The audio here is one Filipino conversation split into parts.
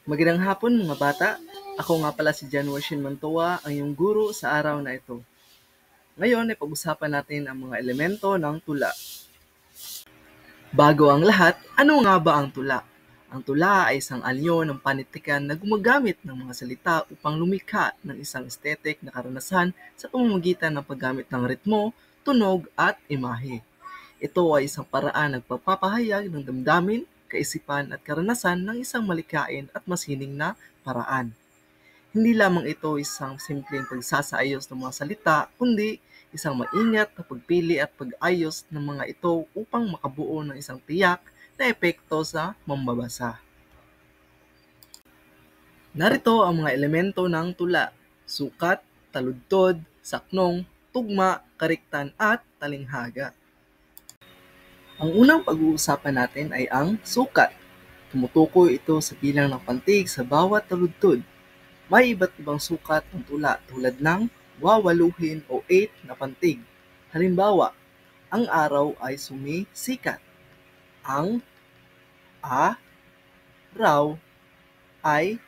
Magandang hapon mga bata. Ako nga pala si John Washington Mantua, ang iyong guro sa araw na ito. Ngayon ay pag-usapan natin ang mga elemento ng tula. Bago ang lahat, ano nga ba ang tula? Ang tula ay isang anyo ng panitikan na gumagamit ng mga salita upang lumikha ng isang aesthetic na karanasan sa pamamagitan ng paggamit ng ritmo, tunog at imahe. Ito ay isang paraan ng pagpapahayag ng damdamin, kaisipan at karanasan ng isang malikhain at masining na paraan. Hindi lamang ito isang simpleng pagsasaayos ng mga salita, kundi isang maingat na pagpili at pag-ayos ng mga ito upang makabuo ng isang tiyak na epekto sa mambabasa. Narito ang mga elemento ng tula: sukat, taludtod, saknong, tugma, kariktan at talinghaga. Ang unang pag-uusapan natin ay ang sukat. Tumutukoy ito sa bilang ng pantig sa bawat taludtod. May iba't ibang sukat ng tula tulad ng wawaluhin o 8 na pantig. Halimbawa, ang araw ay sumisikat. Ang raw ay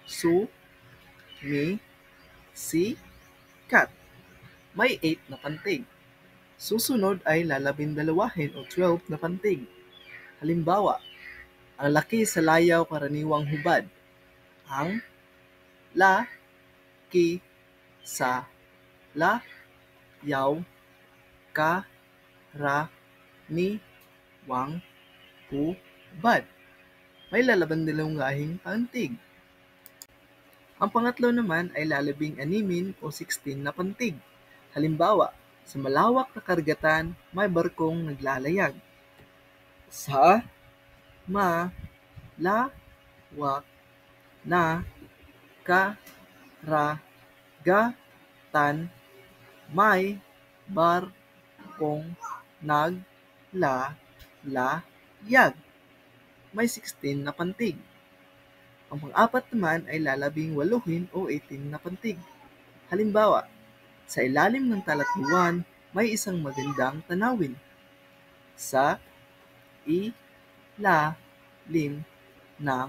sumisikat. May 8 na pantig. Susunod ay lalabindalawahin o 12 na pantig. Halimbawa, ang laki sa layaw karaniwang hubad. Ang laki sa layaw karaniwang hubad. May lalabandalawahing pantig. Ang pangatlo naman ay lalabing-animin o 16 na pantig. Halimbawa, sa malawak na karagatan, may barkong naglalayag. Sa malawak na karagatan, may barkong naglalayag. May 16 na pantig. Ang pang-apat naman ay lalabing-waluhin o 18 na pantig. Halimbawa, sa ilalim ng talatluan, may isang magandang tanawin. Sa ilalim ng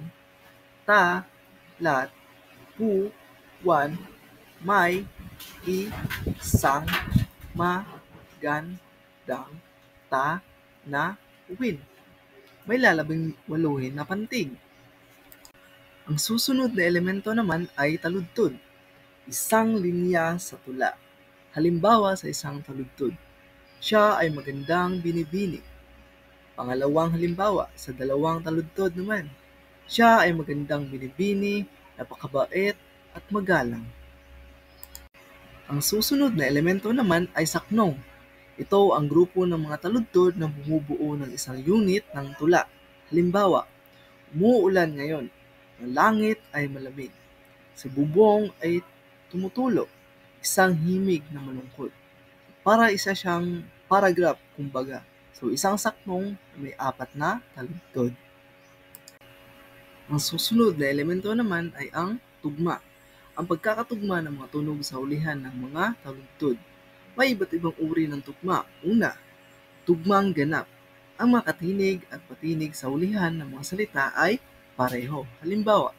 talatpuan, may isang magandang tanawin. May lalabing-waluhin na pantig. Ang susunod na elemento naman ay taludtod. Isang linya sa tula. Halimbawa sa isang taludtod, siya ay magandang binibini. Pangalawang halimbawa, sa dalawang taludtod naman, siya ay magandang binibini, napakabait at magalang. Ang susunod na elemento naman ay saknong. Ito ang grupo ng mga taludtod na bumubuo ng isang unit ng tula. Halimbawa, umuulan ngayon, ang langit ay malamig, sa bubong ay tumutulo, isang himig na malungkot. Para isa siyang paragraph kumbaga. So isang saknong may 4 na taludtod. Ang susunod na elemento naman ay ang tugma. Ang pagkakatugma ng mga tunog sa hulihan ng mga taludtod. May iba't ibang uri ng tugma. Una, tugmang ganap. Ang makatinig at patinig sa hulihan ng mga salita ay pareho. Halimbawa,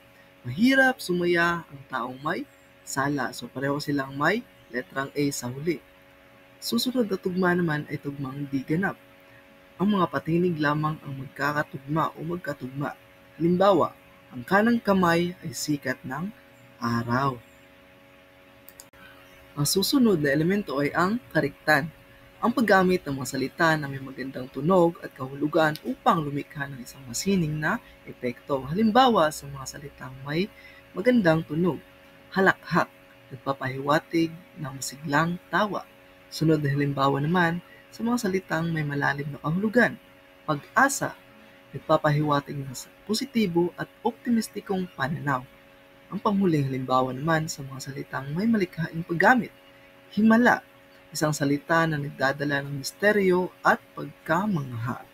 mahirap sumaya ang taong may sala. So pareho silang may letrang A sa huli. Susunod na tugma naman ay tugmang di ganap. Ang mga patinig lamang ang magkakatugma o magkatugma. Halimbawa, ang kanang kamay ay sikat ng araw. Ang susunod na elemento ay ang kariktan. Ang paggamit ng mga salita na may magandang tunog at kahulugan upang lumikha ng isang masining na epekto. Halimbawa sa mga salitang may magandang tunog, halakhak, nagpapahiwatig ng masiglang tawa. Sunod na halimbawa naman sa mga salitang may malalim na kahulugan, pag-asa, nagpapahiwatig ng positibo at optimistikong pananaw. Ang panghuling halimbawa naman sa mga salitang may malikhaing paggamit, himala, isang salita na nagdadala ng misteryo at pagkamangha.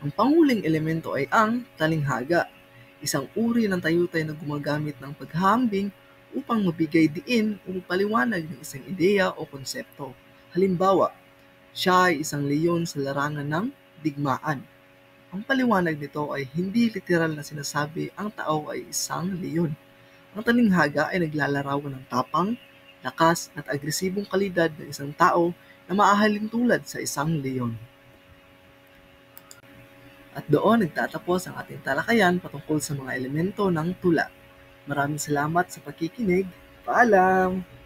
Ang panghuling elemento ay ang talinghaga, isang uri ng tayutay na gumagamit ng paghahambing upang mabigay diin o magpaliwanag ng isang ideya o konsepto. Halimbawa, siya ay isang leyon sa larangan ng digmaan. Ang paliwanag nito ay hindi literal na sinasabi ang tao ay isang leon. Ang talinghaga ay naglalarawan ng tapang, lakas at agresibong kalidad ng isang tao na maaahalin tulad sa isang leon. At doon nagtatapos ang ating talakayan patungkol sa mga elemento ng tula. Maraming salamat sa pakikinig. Paalam!